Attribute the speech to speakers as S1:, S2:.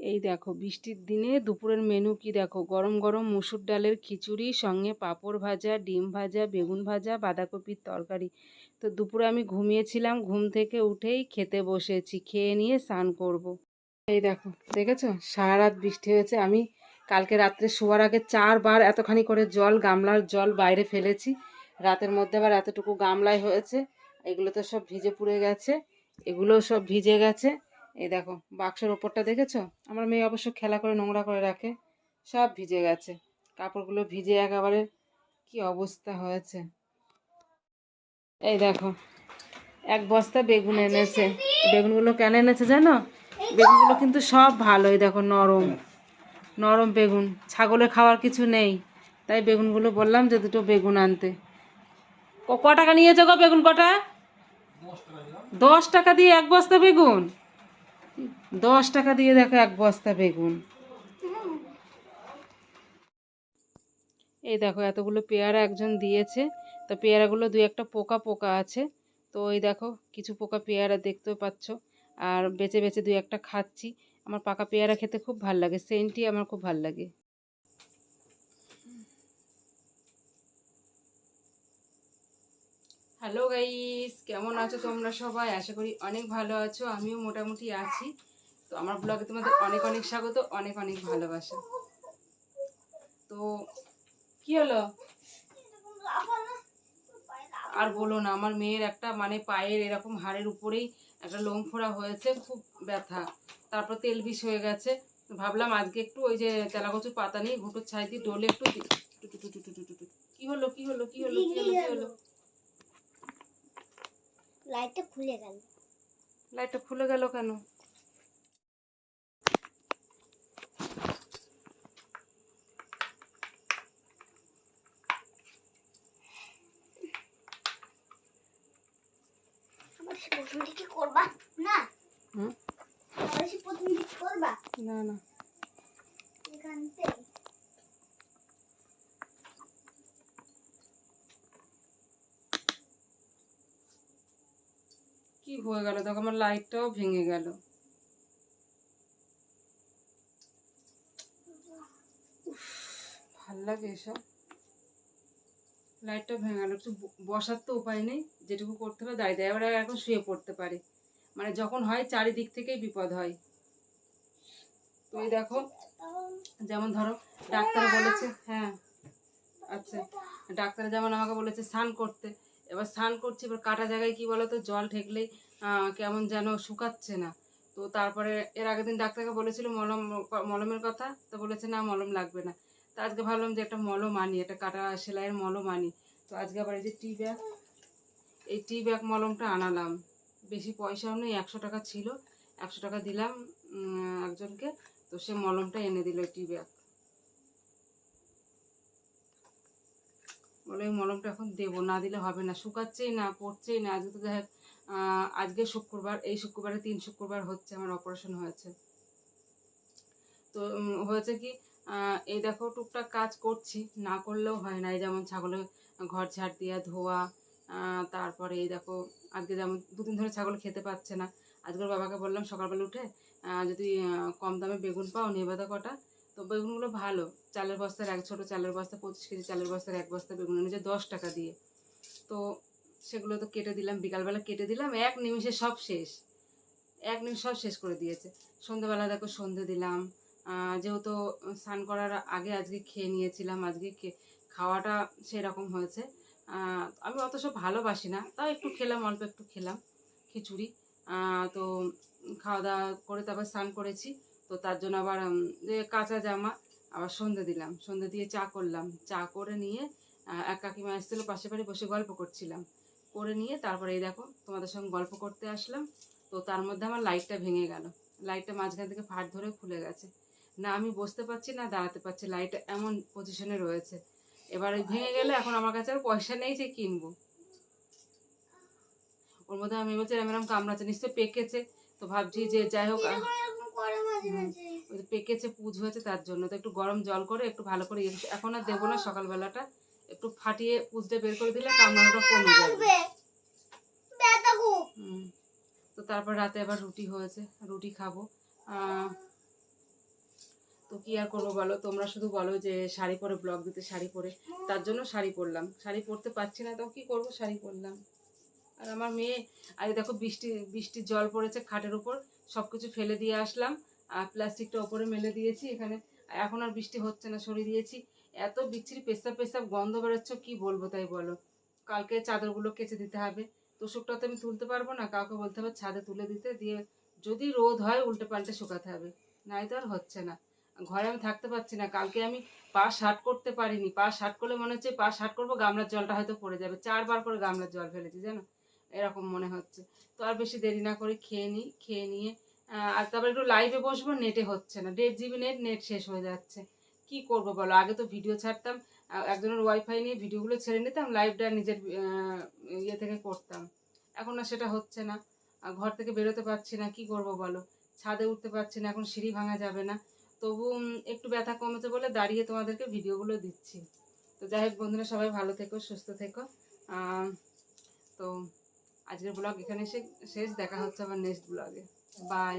S1: এই দেখো বৃষ্টির দিনে দুপুরের মেনু কি দেখো, গরম গরম মুসুর ডালের খিচুড়ি, সঙ্গে পাঁপড় ভাজা, ডিম ভাজা, বেগুন ভাজা, বাঁধাকপির তরকারি। তো দুপুরে আমি ঘুমিয়েছিলাম, ঘুম থেকে উঠেই খেতে বসেছি, খেয়ে নিয়ে স্নান করব। এই দেখো, দেখেছো সারা রাত বৃষ্টি হয়েছে। আমি কালকে রাত্রে শোয়ার আগে 4বার এতখানি করে জল, গামলার জল বাইরে ফেলেছি। রাতের মধ্যে আবার এতটুকু গামলায় হয়েছে। এগুলো তো সব ভিজে পুড়ে গেছে, এগুলোও সব ভিজে গেছে। এই দেখো বাক্সের ওপরটা দেখেছো, আমার মেয়ে অবশ্য খেলা করে নোংরা করে রাখে, সব ভিজে গেছে। কাপড়গুলো ভিজে একেবারে কি অবস্থা হয়েছে। এই দেখো 1 বস্তা বেগুন এনেছে। বেগুনগুলো কেন এনেছে জানো? বেগুনগুলো কিন্তু সব ভালো, এই দেখো নরম নরম বেগুন, ছাগলের খাওয়ার কিছু নেই, তাই বেগুনগুলো বললাম যে 2টো বেগুন আনতে। ক টাকা নিয়েছে গো বেগুন কটা? 10 টাকা দিয়ে 1 বস্তা বেগুন। 10 টাকা দিয়ে দেখো 1 বস্তা বেগুন। এই দেখো এতগুলো পেয়ারা একজন দিয়েছে, তো পেয়ারাগুলো 2-1টা পোকা পোকা আছে। তো এই দেখো কিছু পোকা পেয়ারা দেখতেও পাচ্ছ, আর বেছে বেছে 2-1টা খাচ্ছি। আমার পাকা পেয়ারা খেতে খুব ভাল লাগে, সেন্টটি আমার খুব ভাল লাগে। হ্যালো গাইস, কেমন আছো তোমরা সবাই? আশা করি অনেক ভালো আছো, আমিও মোটামুটি আছি। তো আমার ব্লগে তোমাদের অনেক অনেক স্বাগত, অনেক অনেক ভালোবাসা। তো কি হলো আর বলো না, আমার মেয়ের একটা মানে পায়ের এরকম হাড়ের উপরেই একটা লোম ফোড়া হয়েছে, খুব ব্যথা, তারপর তেল বিষ হয়ে গেছে। ভাবলাম আজকে একটু ওই যে তেলাকচুর পাতা নিয়ে ঘুঁটোর ছাই দিয়ে ডলে একটু কি হলো কি হলো কি হলো কি হলো কি হলো? লাইটটা খুলে গেল। লাইটটা খুলে গেল কেন? না না, কি হয়ে গেল দেখো, আমার লাইটটাও ভেঙে গেল। ভাল লাগে এসব, লাইটটা ভেঙে গেল। একটু বসার তো উপায় নেই, যেটুকু করতে হবে দাঁড়িয়ে দাঁড়িয়ে। এবার এখন শুয়ে পড়তে পারে, মানে যখন হয় চারিদিক থেকেই বিপদ হয়। তো এই দেখো, যেমন ধরো ডাক্তার বলেছে, হ্যাঁ আচ্ছা, ডাক্তার যেমন আমাকে বলেছে স্নান করতে। এবার স্নান করছি, এবার কাটা জায়গায় কি বলো তো, জল ঠেকলেই কেমন যেন শুকাচ্ছে না। তো তারপরে এর আগের দিন ডাক্তারকে বলেছিল মলমের কথা, তো বলেছে না মলম লাগবে না। তো আজকে ভাবলাম যে একটা মলম আনি, একটা কাটা সেলাইয়ের মলম আনি। তো আজকে আবার এই যে এই টি ব্যাগ মলমটা আনালাম। বেশি পয়সাও নেই, 100 টাকা ছিল, 100 টাকা দিলাম একজনকে। তো সে মলমটা এনে দিল টি ব্যাগ। বলে এই মলমটা এখন দেবো, না দিলে হবে না, শুকাচ্ছেই না, পড়ছেই না। আজকে তো দেখ আজকে শুক্রবার, এই শুক্রবারে 3 শুক্রবার হচ্ছে আমার অপারেশন হয়েছে। তো হয়েছে কি, এই দেখো টুকটাক কাজ করছি, না করলেও হয় না। এই যেমন ছাগলের ঘর ঝাড় দিয়া ধোয়া, তারপরে এই দেখো আজকে যেমন 2 দিন ধরে ছাগল খেতে পাচ্ছে না। আজকের বাবাকে বললাম সকালবেলা উঠে যদি কম দামে বেগুন পাও নেবে তো কটা। তো বেগুনগুলো ভালো, চালের বস্তার ছোটো চালের বস্তা, 25 কেজি চালের বস্তার 1 বস্তা বেগুন এনেছে 10 টাকা দিয়ে। তো সেগুলো তো কেটে দিলাম, বিকালবেলা কেটে দিলাম, 1 নিমিষে সব শেষ, 1 নিমিষ সব শেষ করে দিয়েছে। সন্ধ্যেবেলা দেখো সন্ধে দিলাম, যেহেতু স্নান করার আগে আজকে খেয়ে নিয়েছিলাম, আজকে খাওয়াটা সেরকম হয়েছে। আমি অত সব ভালোবাসি না, তাও একটু খেলাম, অল্প একটু খেলাম খিচুড়ি। তো খাওয়া দাওয়া করে তারপর স্নান করেছি। তো তার জন্য আবার যে কাঁচা জামা, আবার সন্ধে দিলাম, সন্ধে দিয়ে চা করলাম, চা করে নিয়ে এক কাকিমা এসেছিলো পাশে বাড়ি, বসে গল্প করছিলাম, করে নিয়ে তারপরে এই দেখো তোমাদের সঙ্গে গল্প করতে আসলাম। তো তার মধ্যে আমার লাইটটা ভেঙে গেল, লাইটটা মাঝখান থেকে ফাট ধরে খুলে গেছে, না আমি বসতে পারছি না দাঁড়াতে পারছি, লাইটটা এমন পজিশনে রয়েছে। এবার ভেঙে গেলে এখন আমার কাছে আর পয়সা নেই যে কিনবো। ওর মধ্যে আমি বলছি এরম কামড়াচ্ছে, নিশ্চয়ই পেকেছে। তো ভাবছি যে যাই হোক, পেকেছে, পুজ হয়েছে, তার জন্য তো একটু গরম জল করে একটু ভালো করে, এখন আর দেবো না, সকালবেলাটা একটু ফাটিয়ে পুজটা বের করে দিলে কামড়ানোটা কমে যাবে। তো তারপর রাতে আবার রুটি হয়েছে, রুটি খাবো। কি আর করবো বলো, তোমরা শুধু বলো যে শাড়ি পরে ব্লগ দিতে, শাড়ি পরে, তার জন্য শাড়ি পরলাম। শাড়ি পরতে পারছি না তো কি করব, শাড়ি পরলাম। আর আমার মেয়ে, আজ দেখো বৃষ্টির জল পড়েছে খাটের উপর, সব কিছু ফেলে দিয়ে আসলাম, আর প্লাস্টিকটা ওপরে মেলে দিয়েছি এখানে। এখন আর বৃষ্টি হচ্ছে না, সরিয়ে দিয়েছি। এত বিচ্ছিরি পেশাব পেশাব গন্ধ বেরোচ্ছে, কি বলবো তাই বলো। কালকে চাদরগুলো কেচে দিতে হবে। তোষকটা তো আমি তুলতে পারবো না, কাউকে বলতে হবে ছাদে তুলে দিতে, দিয়ে যদি রোদ হয় উল্টে পাল্টে শুকাতে হবে, নাই তো আর হচ্ছে না। ঘরে আমি থাকতে পারছি না। কালকে আমি পা শার্ট করতে পারিনি, পা শার্ট করলে মনে হচ্ছে পা শার্ট করবো, গামলার জলটা হয়তো পড়ে যাবে। 4বার করে গামলার জল ফেলেছি জানো, এরকম মনে হচ্ছে। তো আর বেশি দেরি না করে খেয়ে নিই, খেয়ে নিয়ে আর তারপর একটু লাইভে বসবো। নেটে হচ্ছে না, 1.5 GB নেট শেষ হয়ে যাচ্ছে। কি করব বলো, আগে তো ভিডিও ছাড়তাম, একজনের ওয়াইফাই নিয়ে ভিডিওগুলো ছেড়ে নিতাম, লাইভটা নিজের ইয়ে থেকে করতাম। এখন আর সেটা হচ্ছে না। আর ঘর থেকে বেরোতে পারছি না, কি করব বলো। ছাদে উঠতে পারছি না, এখন সিঁড়ি ভাঙা যাবে না। তবু একটু ব্যথা কমেছে বলে দাঁড়িয়ে তোমাদেরকে ভিডিওগুলো দিচ্ছি। তো যাই হোক বন্ধুরা, সবাই ভালো থেকো, সুস্থ থেকো। তো আজকের ব্লগ এখানে শেষ। দেখা হচ্ছে আবার নেক্সট ব্লগে। বাই।